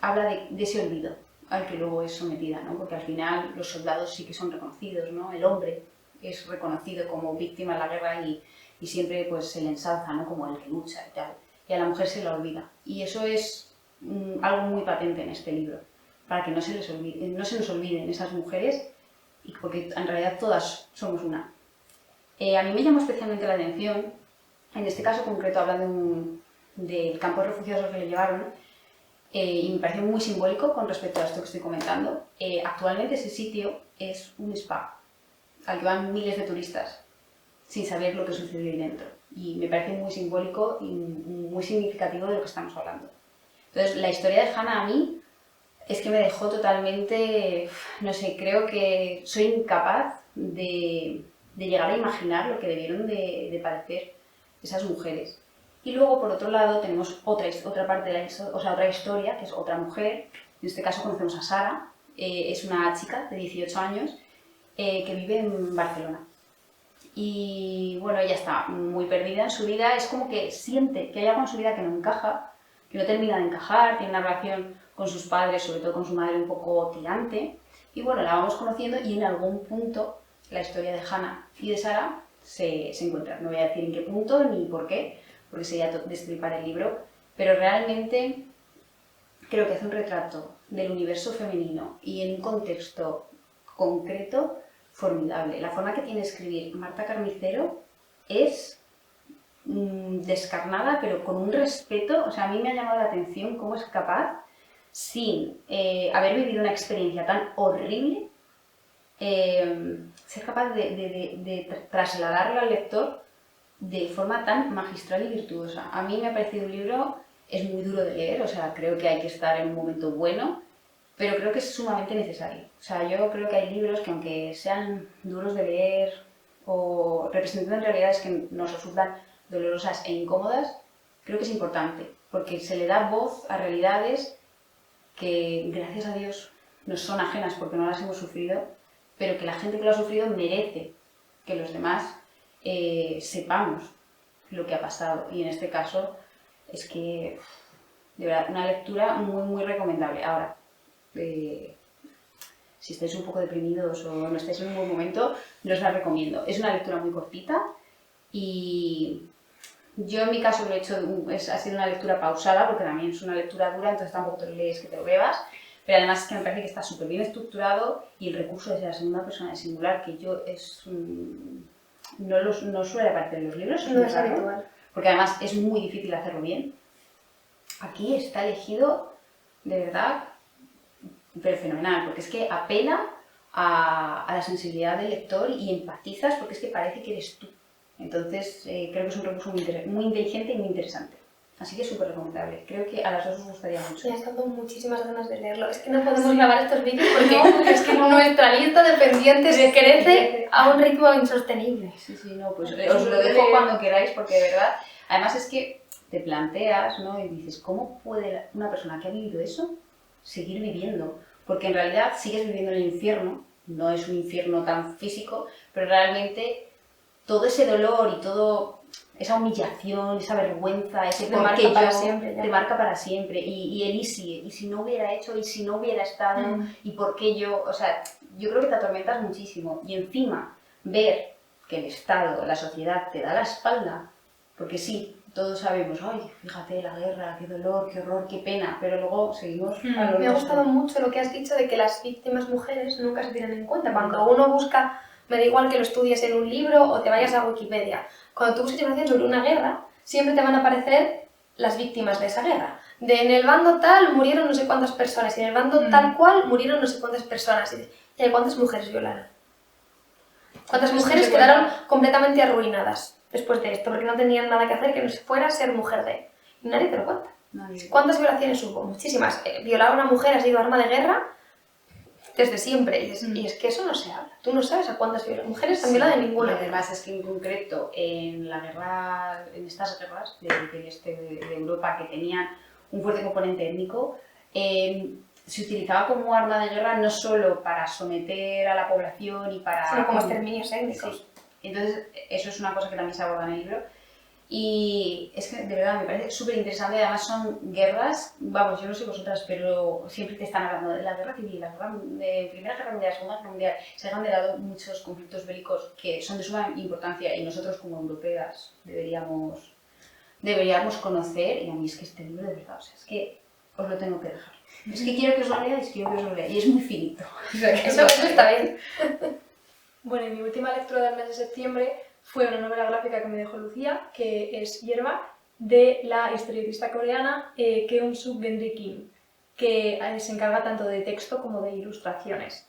habla de ese olvido al que luego es sometida, ¿no? Porque al final los soldados sí que son reconocidos, ¿no? El hombre es reconocido como víctima en la guerra y siempre pues, se le ensalza, ¿no? Como el que lucha y tal. Y a la mujer se la olvida. Y eso es algo muy patente en este libro, para que no se nos olviden esas mujeres, porque en realidad todas somos una. A mí me llamó especialmente la atención, en este caso concreto hablan del campo de refugiados al que le llevaron, y me pareció muy simbólico con respecto a esto que estoy comentando. Actualmente ese sitio es un spa al que van miles de turistas sin saber lo que sucede ahí dentro, y me parece muy simbólico y muy significativo de lo que estamos hablando. Entonces, la historia de Hannah a mí es que me dejó totalmente, no sé, creo que soy incapaz de llegar a imaginar lo que debieron de padecer esas mujeres. Y luego, por otro lado, tenemos otra parte de otra historia, que es otra mujer. En este caso conocemos a Sara, es una chica de 18 años que vive en Barcelona. Y bueno, ella está muy perdida en su vida, es como que siente que hay algo en su vida que no encaja, que no termina de encajar, tiene una relación con sus padres, sobre todo con su madre, un poco tirante. Y bueno, la vamos conociendo y en algún punto la historia de Hannah y de Sara se encuentran. No voy a decir en qué punto ni por qué, porque sería destripar el libro, pero realmente creo que hace un retrato del universo femenino y en un contexto concreto formidable. La forma que tiene de escribir Marta Carnicero es descarnada, pero con un respeto. O sea, a mí me ha llamado la atención cómo es capaz, sin haber vivido una experiencia tan horrible, ser capaz de trasladarlo al lector de forma tan magistral y virtuosa. A mí me ha parecido un libro, es muy duro de leer, o sea, creo que hay que estar en un momento bueno, pero creo que es sumamente necesario. O sea, yo creo que hay libros que aunque sean duros de leer o representan realidades que nos resultan dolorosas e incómodas, creo que es importante, porque se le da voz a realidades que, gracias a Dios, nos son ajenas porque no las hemos sufrido, pero que la gente que lo ha sufrido merece que los demás sepamos lo que ha pasado. Y en este caso es que, de verdad, una lectura muy, muy recomendable. Ahora, si estáis un poco deprimidos o no estáis en un buen momento, no os la recomiendo. Es una lectura muy cortita y yo en mi caso lo he hecho, ha sido una lectura pausada porque también es una lectura dura, entonces tampoco te lo lees que te lo bebas, pero además es que me parece que está súper bien estructurado y el recurso de la segunda persona de singular, que yo no suele aparecer en los libros, no es habitual, porque además es muy difícil hacerlo bien. Aquí está elegido de verdad, pero fenomenal, porque es que apela a la sensibilidad del lector y empatizas porque es que parece que eres tú Entonces, creo que es un recurso muy inteligente y muy interesante. Así que súper recomendable. Creo que a las dos os gustaría mucho. Me ha dado muchísimas ganas de leerlo. Es que no podemos grabar estos vídeos porque es que nuestra lista de pendientes crece a un ritmo insostenible. Sí, no, pues os lo dejo cuando queráis porque de verdad, además es que te planteas, ¿no? Y dices, ¿cómo puede una persona que ha vivido eso seguir viviendo? Porque en realidad sigues viviendo en el infierno, no es un infierno tan físico, pero realmente todo ese dolor y todo esa humillación, esa vergüenza, ese te marca para siempre, te marca para siempre. Y el y si no hubiera hecho, y si no hubiera estado, y por qué yo, o sea, yo creo que te atormentas muchísimo. Y encima, ver que el Estado, la sociedad te da la espalda, porque sí, todos sabemos, ay, fíjate, la guerra, qué dolor, qué horror, qué pena, pero luego seguimos a lo Me ha gustado mucho lo que has dicho de que las víctimas mujeres nunca se tienen en cuenta. Cuando uno busca, me da igual que lo estudies en un libro o te vayas a Wikipedia, cuando tú buscas información sobre una guerra, siempre te van a aparecer las víctimas de esa guerra. En el bando tal murieron no sé cuántas personas y en el bando tal cual murieron no sé cuántas personas. ¿Y cuántas mujeres violaron? ¿Cuántas mujeres quedaron completamente arruinadas después de esto? Porque no tenían nada que hacer que no fuera ser mujer de él. Y nadie te lo cuenta. ¿Cuántas violaciones hubo? Muchísimas. Violar a una mujer ha sido arma de guerra desde siempre. Y es que eso no se habla. Tú no sabes a cuántas mujeres han violado de ninguna. Y además es que en concreto en la guerra, en estas guerras de Europa que tenían un fuerte componente étnico, se utilizaba como arma de guerra no solo para someter a la población y para... sino como exterminios étnicos. Sí. Entonces eso es una cosa que también se aborda en el libro. Y es que de verdad me parece súper interesante, además son guerras, vamos, yo no sé vosotras, pero siempre te están hablando de la guerra civil, la guerra de Primera Guerra Mundial, Segunda Guerra Mundial, se han de lado muchos conflictos bélicos que son de suma importancia y nosotros como europeas deberíamos conocer, y a mí es que este libro de verdad, o sea, es que os lo tengo que dejar. Es que quiero que os lo leáis, quiero que os lo leáis, y es muy finito. Eso está bien. Bueno, y mi última lectura del mes de septiembre fue una novela gráfica que me dejó Lucía, que es Hierba, de la historietista coreana Keum-suk Gendry Kim, que se encarga tanto de texto como de ilustraciones.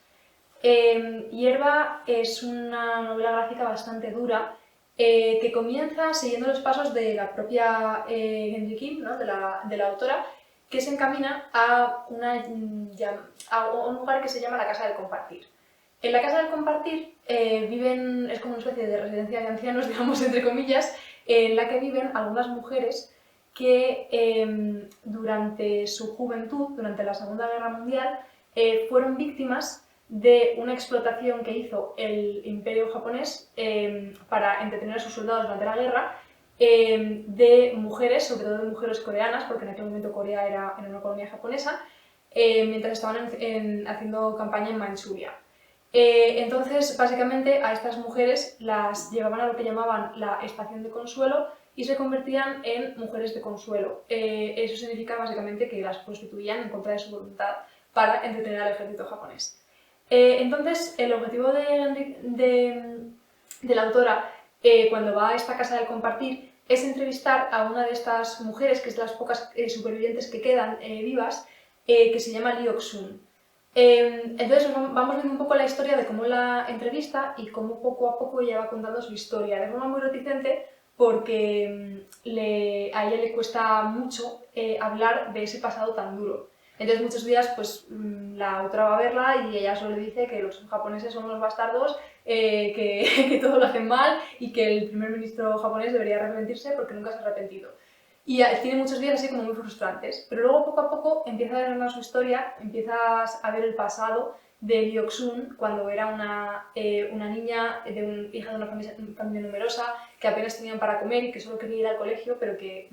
Hierba es una novela gráfica bastante dura, que comienza siguiendo los pasos de la propia Gendry Kim, ¿no? de la autora, que se encamina a un lugar que se llama la Casa del Compartir. En la Casa del Compartir es como una especie de residencia de ancianos, digamos, entre comillas, en la que viven algunas mujeres que durante su juventud, durante la Segunda Guerra Mundial, fueron víctimas de una explotación que hizo el Imperio japonés para entretener a sus soldados durante la guerra, de mujeres, sobre todo de mujeres coreanas, porque en aquel momento Corea era una colonia japonesa, mientras estaban haciendo campaña en Manchuria. Entonces, básicamente, a estas mujeres las llevaban a lo que llamaban la estación de consuelo y se convertían en mujeres de consuelo. Eso significa básicamente que las prostituían en contra de su voluntad para entretener al ejército japonés. Entonces, el objetivo de la autora, cuando va a esta Casa del Compartir, es entrevistar a una de estas mujeres, que es de las pocas supervivientes que quedan vivas, que se llama Lee Ok-sun. Entonces vamos viendo un poco la historia de cómo la entrevista y cómo poco a poco ella va contando su historia, de forma muy reticente porque a ella le cuesta mucho hablar de ese pasado tan duro. Entonces muchos días pues, la autora va a verla y ella solo le dice que los japoneses son unos bastardos, que todo lo hacen mal y que el primer ministro japonés debería arrepentirse porque nunca se ha arrepentido. Y tiene muchos días así como muy frustrantes, pero luego poco a poco empieza a desgranar su historia, empiezas a ver el pasado de Lee Ok-sun cuando era una niña, hija de una familia numerosa, que apenas tenían para comer y que solo quería ir al colegio, pero que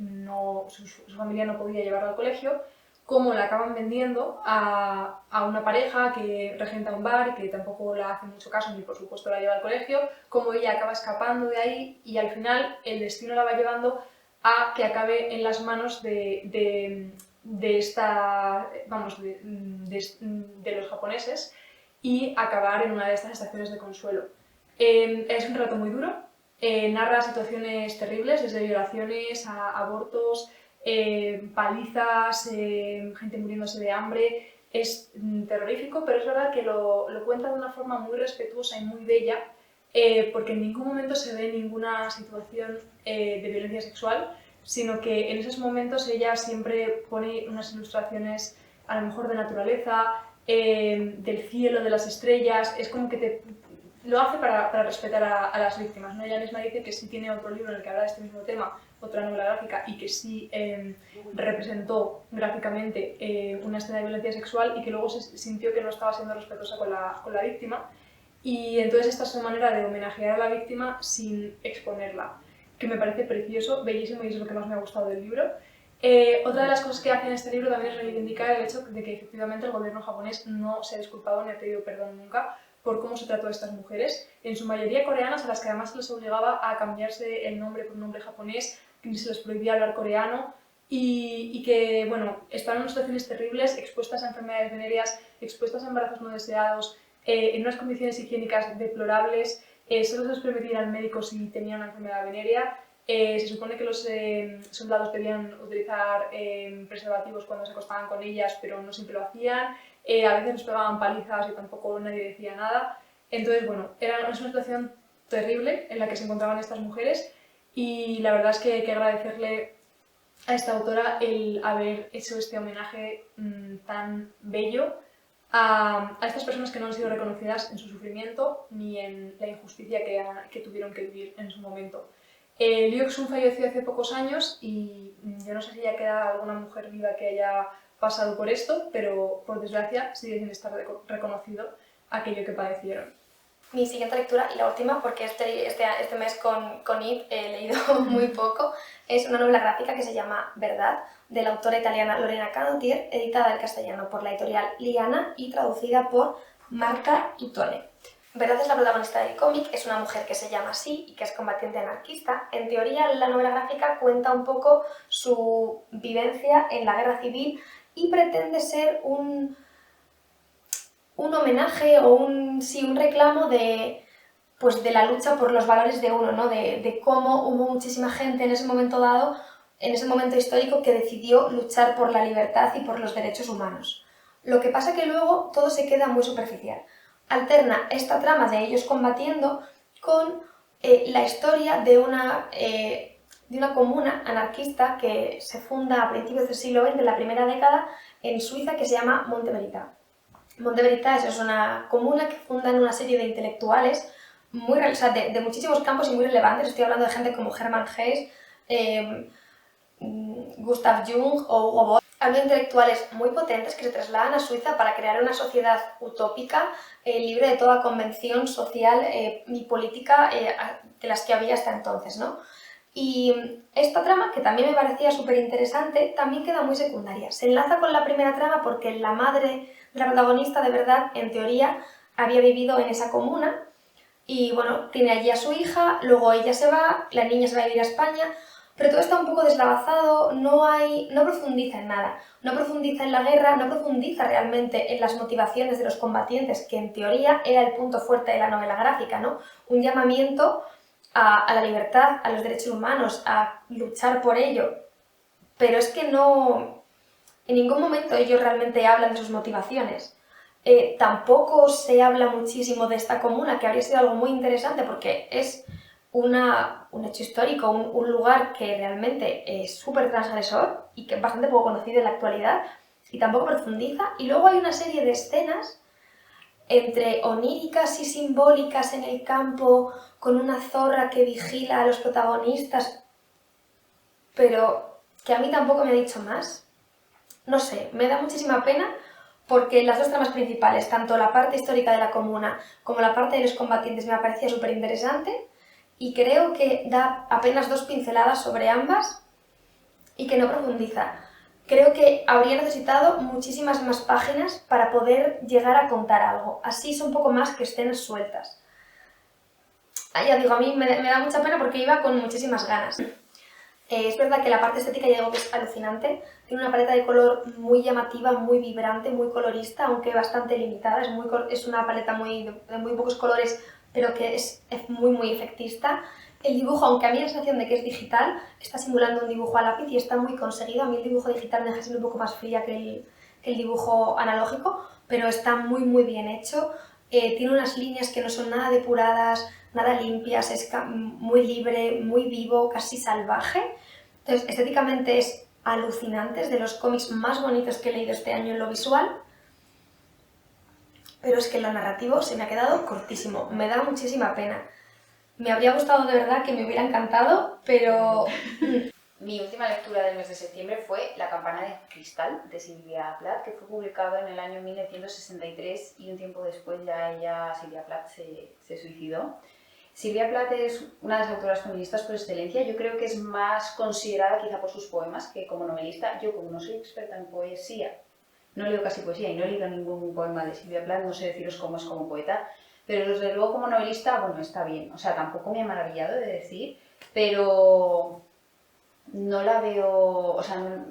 su familia no podía llevarla al colegio, cómo la acaban vendiendo a una pareja que regenta un bar y que tampoco la hace mucho caso ni por supuesto la lleva al colegio, cómo ella acaba escapando de ahí y al final el destino la va llevando a que acabe en las manos de los japoneses y acabar en una de estas estaciones de consuelo. Es un relato muy duro, narra situaciones terribles, desde violaciones a abortos, palizas, gente muriéndose de hambre. Es terrorífico, pero es verdad que lo cuenta de una forma muy respetuosa y muy bella, porque en ningún momento se ve ninguna situación de violencia sexual, sino que en esos momentos ella siempre pone unas ilustraciones a lo mejor de naturaleza, del cielo, de las estrellas, es como que lo hace para respetar a las víctimas, ¿no? Ella misma dice que sí tiene otro libro en el que habla de este mismo tema, otra novela gráfica, y que sí representó gráficamente una escena de violencia sexual y que luego se sintió que no estaba siendo respetuosa con la víctima. Y entonces esta es su manera de homenajear a la víctima sin exponerla, que me parece precioso, bellísimo, y es lo que más me ha gustado del libro. Otra de las cosas que hace en este libro también es reivindicar el hecho de que efectivamente el gobierno japonés no se ha disculpado ni ha pedido perdón nunca por cómo se trató a estas mujeres, en su mayoría coreanas, a las que además se les obligaba a cambiarse el nombre por un nombre japonés, que se les prohibía hablar coreano, y que, bueno, están en situaciones terribles, expuestas a enfermedades venéreas, expuestas a embarazos no deseados, en unas condiciones higiénicas deplorables, solo se les permitía ir al médico si tenían una enfermedad venérea. Se supone que los soldados debían utilizar preservativos cuando se acostaban con ellas, pero no siempre lo hacían. A veces les pegaban palizas y tampoco nadie decía nada. Entonces, bueno, es una situación terrible en la que se encontraban estas mujeres, y la verdad es que hay que agradecerle a esta autora el haber hecho este homenaje tan bello a estas personas que no han sido reconocidas en su sufrimiento ni en la injusticia que tuvieron que vivir en su momento. Liu Xun falleció hace pocos años y yo no sé si ya queda alguna mujer viva que haya pasado por esto, pero por desgracia sigue sin estar reconocido aquello que padecieron. Mi siguiente lectura, y la última, porque este mes con Eve he leído muy poco, es una novela gráfica que se llama Verdad, de la autora italiana Lorena Canutier, editada en castellano por la editorial Liana y traducida por Marta Tutone. Verdad es la protagonista del cómic, es una mujer que se llama así y que es combatiente anarquista. En teoría, la novela gráfica cuenta un poco su vivencia en la guerra civil y pretende ser un homenaje o un reclamo de la lucha por los valores de uno, ¿no? De cómo hubo muchísima gente en ese momento dado, en ese momento histórico, que decidió luchar por la libertad y por los derechos humanos. Lo que pasa que luego todo se queda muy superficial. Alterna esta trama de ellos combatiendo con la historia de una comuna anarquista que se funda a principios del siglo XX, en la primera década, en Suiza, que se llama Monte Verità. Monte Verità es una comuna que fundan una serie de intelectuales de muchísimos campos y muy relevantes. Estoy hablando de gente como Hermann Hesse, Gustav Jung o Hugo Boss. Hablo de intelectuales muy potentes que se trasladan a Suiza para crear una sociedad utópica, libre de toda convención social y política de las que había hasta entonces, ¿no? Y esta trama, que también me parecía súper interesante, también queda muy secundaria. Se enlaza con la primera trama porque la madre de la protagonista, de verdad, en teoría, había vivido en esa comuna y, bueno, tiene allí a su hija, luego ella se va, la niña se va a vivir a España, pero todo está un poco deslavazado, no profundiza en nada, no profundiza en la guerra, no profundiza realmente en las motivaciones de los combatientes, que en teoría era el punto fuerte de la novela gráfica, ¿no? Un llamamiento a la libertad, a los derechos humanos, a luchar por ello, pero es que no, en ningún momento ellos realmente hablan de sus motivaciones. Tampoco se habla muchísimo de esta comuna, que habría sido algo muy interesante porque es un hecho histórico, un lugar que realmente es súper transgresor y que es bastante poco conocido en la actualidad, y tampoco profundiza. Y luego hay una serie de escenas entre oníricas y simbólicas en el campo, con una zorra que vigila a los protagonistas, pero que a mí tampoco me ha dicho más. No sé, me da muchísima pena porque las dos tramas principales, tanto la parte histórica de la comuna como la parte de los combatientes, me parecía súper interesante, y creo que da apenas 2 pinceladas sobre ambas y que no profundiza. Creo que habría necesitado muchísimas más páginas para poder llegar a contar algo. Así son un poco más que escenas sueltas. Ya digo, a mí me da mucha pena porque iba con muchísimas ganas. Es verdad que la parte estética ya digo que es alucinante. Tiene una paleta de color muy llamativa, muy vibrante, muy colorista, aunque bastante limitada. Es una paleta de muy pocos colores, pero que es muy efectista. El dibujo, aunque a mí la sensación de que es digital, está simulando un dibujo a lápiz y está muy conseguido. A mí el dibujo digital me deja siendo un poco más fría que el dibujo analógico, pero está muy bien hecho. tiene unas líneas que no son nada depuradas, nada limpias, es muy libre, muy vivo, casi salvaje. Entonces, estéticamente es alucinante, es de los cómics más bonitos que he leído este año en lo visual, pero es que en lo narrativo se me ha quedado cortísimo, me da muchísima pena. Me habría gustado de verdad, que me hubiera encantado, pero... Mi última lectura del mes de septiembre fue La campana de cristal, de Sylvia Plath, que fue publicado en el año 1963 y un tiempo después ya Sylvia Plath se suicidó. Sylvia Plath es una de las autoras feministas por excelencia. Yo creo que es más considerada quizá por sus poemas que como novelista. Yo, como no soy experta en poesía, no leo casi poesía y no he leído ningún poema de Sylvia Plath, no sé deciros cómo es como poeta, pero desde luego como novelista, bueno, está bien. O sea, tampoco me ha maravillado de decir, pero no la veo, o sea,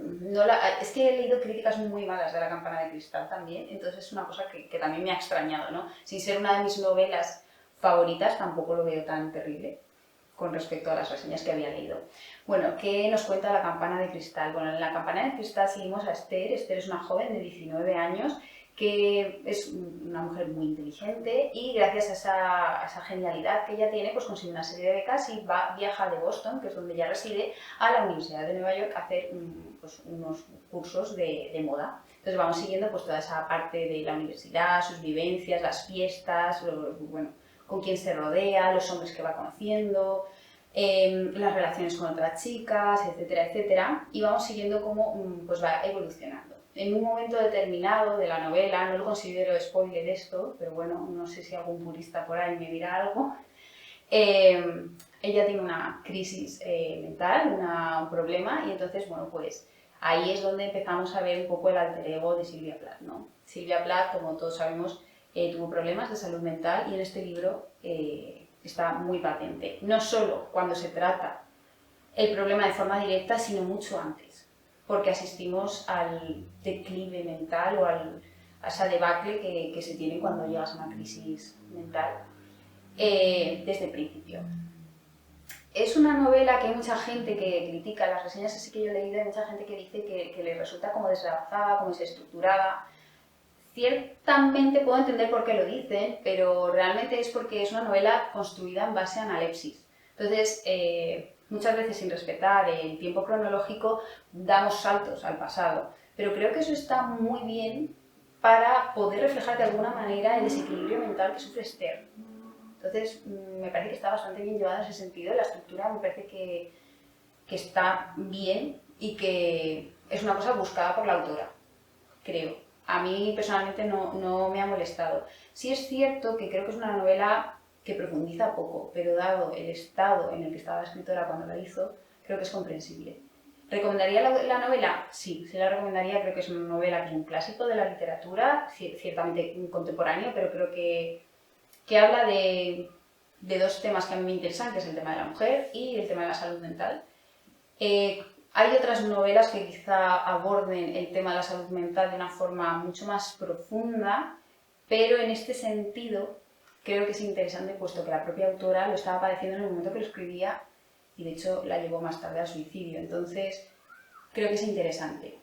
es que he leído críticas muy malas de La campana de cristal también, entonces es una cosa que también me ha extrañado, ¿no? Sin ser una de mis novelas favoritas, tampoco lo veo tan terrible con respecto a las reseñas que había leído. Bueno, ¿qué nos cuenta La campana de cristal? Bueno, en La campana de cristal seguimos a Esther. Esther es una joven de 19 años que es una mujer muy inteligente y gracias a esa genialidad que ella tiene, pues consigue una serie de becas y viaja de Boston, que es donde ella reside, a la Universidad de Nueva York a hacer pues, unos cursos de moda. Entonces vamos siguiendo pues, toda esa parte de la universidad, sus vivencias, las fiestas, bueno, con quién se rodea, los hombres que va conociendo, las relaciones con otras chicas, etcétera, etcétera, y vamos siguiendo cómo pues va evolucionando. En un momento determinado de la novela, no lo considero spoiler esto, pero bueno, no sé si algún purista por ahí me dirá algo, ella tiene una crisis mental, un problema, y entonces, bueno, pues ahí es donde empezamos a ver un poco el alter ego de Sylvia Plath, ¿no? Sylvia Plath, como todos sabemos, tuvo problemas de salud mental y en este libro está muy patente. No solo cuando se trata el problema de forma directa, sino mucho antes, porque asistimos al declive mental o a esa debacle que se tiene cuando llegas a una crisis mental desde el principio. Es una novela que hay mucha gente que critica, las reseñas así que yo he leído, hay mucha gente que dice que le resulta como deslazada, como desestructurada. Ciertamente puedo entender por qué lo dicen, pero realmente es porque es una novela construida en base a analepsis. Entonces, muchas veces sin respetar el tiempo cronológico, damos saltos al pasado. Pero creo que eso está muy bien para poder reflejar de alguna manera el desequilibrio mental que sufre Esther. Entonces, me parece que está bastante bien llevada en ese sentido. La estructura me parece que está bien y que es una cosa buscada por la autora, creo. A mí personalmente no me ha molestado. Sí es cierto que creo que es una novela que profundiza poco, pero dado el estado en el que estaba la escritora cuando la hizo, creo que es comprensible. ¿Recomendaría la novela? Sí, la recomendaría. Creo que es una novela que es un clásico de la literatura, ciertamente contemporáneo, pero creo que habla de dos temas que a mí me interesan, que es el tema de la mujer y el tema de la salud mental. Hay otras novelas que quizá aborden el tema de la salud mental de una forma mucho más profunda, pero en este sentido creo que es interesante puesto que la propia autora lo estaba padeciendo en el momento que lo escribía y de hecho la llevó más tarde al suicidio. Entonces creo que es interesante.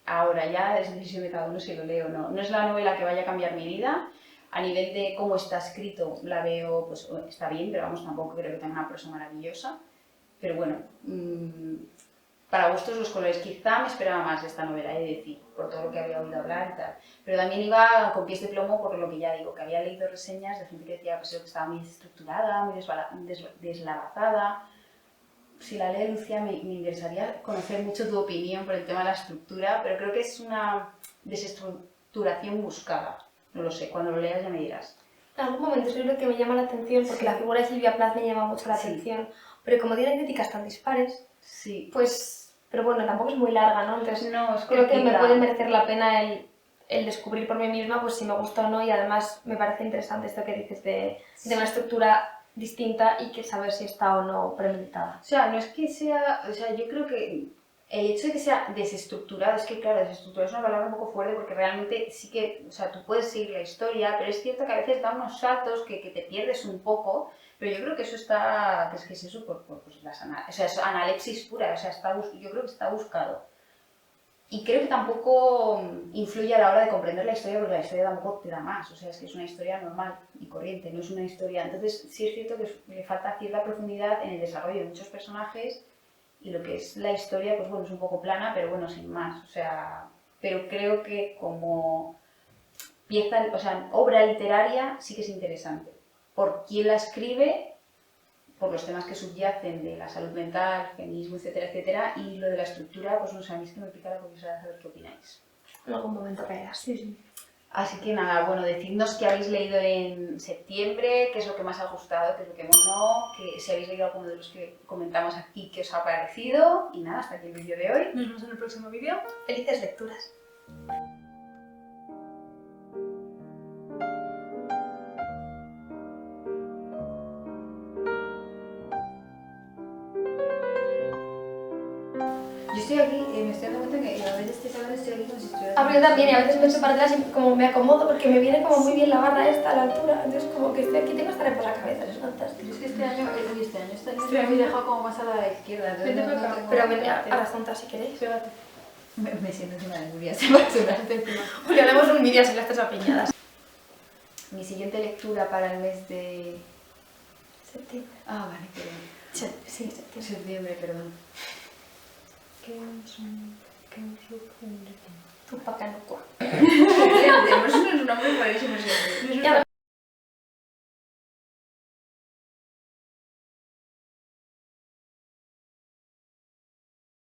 Ahora ya es decisión de cada uno si lo leo o no. No es la novela que vaya a cambiar mi vida. A nivel de cómo está escrito la veo, pues está bien, pero vamos, tampoco creo que tenga una prosa maravillosa. Pero bueno, para gustos los colores. Quizá me esperaba más de esta novela, he de decir, por todo lo que había oído hablar y tal. Pero también iba con pies de plomo por lo que ya digo, que había leído reseñas de gente que decía pues, que estaba muy desestructurada, muy deslavazada. Si la lee Lucía, me interesaría conocer mucho tu opinión por el tema de la estructura, pero creo que es una desestructuración buscada. No lo sé, cuando lo leas ya me dirás. En algún momento es lo que me llama la atención, porque la figura de Sylvia Plath me llama mucho la atención, pero como tiene críticas tan dispares, pues, pero bueno, tampoco es muy larga, ¿no? Entonces creo que me puede merecer la pena el descubrir por mí misma pues si me gusta o no, y además me parece interesante esto que dices de una estructura distinta y que saber si está o no premeditada. O sea, no es que sea, o sea, yo creo que el hecho de que sea desestructurado, es que claro, desestructurado es una palabra un poco fuerte porque realmente sí que, o sea, tú puedes seguir la historia, pero es cierto que a veces da unos saltos que te pierdes un poco, pero yo creo que eso está, que es eso por pues, o sea, es analepsis pura, o sea, yo creo que está buscado. Y creo que tampoco influye a la hora de comprender la historia, porque la historia tampoco te da más. O sea, es que es una historia normal y corriente, no es una historia... Entonces, sí es cierto que le falta cierta profundidad en el desarrollo de muchos personajes y lo que es la historia, pues bueno, es un poco plana, pero bueno, sin más. O sea, pero creo que como pieza, o sea, obra literaria sí que es interesante. Por quién la escribe, por los temas que subyacen de la salud mental, feminismo, etcétera, etcétera, y lo de la estructura, pues no sé, a mí es que me pica la curiosidad de saber qué opináis. En algún momento caerás. Sí. Así que nada, bueno, decidnos qué habéis leído en septiembre, qué es lo que más ha gustado, qué es lo que no, que si habéis leído alguno de los que comentamos aquí, qué os ha parecido, y nada, hasta aquí el vídeo de hoy. Nos vemos en el próximo vídeo. Felices lecturas. Yo estoy aquí, me estoy dando cuenta que a veces estoy aquí como si estuviera... A ver, yo también, y a veces me echo para atrás y como me acomodo porque me viene como muy bien la barra esta a la altura, entonces como que estoy aquí, tengo esta por la cabeza, es fantástico. Es que este año me habéis dejado como más a la izquierda. Vete para acá. Pero venid a la junta si queréis. Pégate. Me siento encima de Nuria, se va a sudar. Porque haremos un vídeo así las tres apiñadas. Mi siguiente lectura para el mes de... Septiembre. Ah, vale, perdón. Sí, septiembre. Septiembre, perdón. Tu pacanucua. Tenemos unos nombres rarísimos siempre. Ya,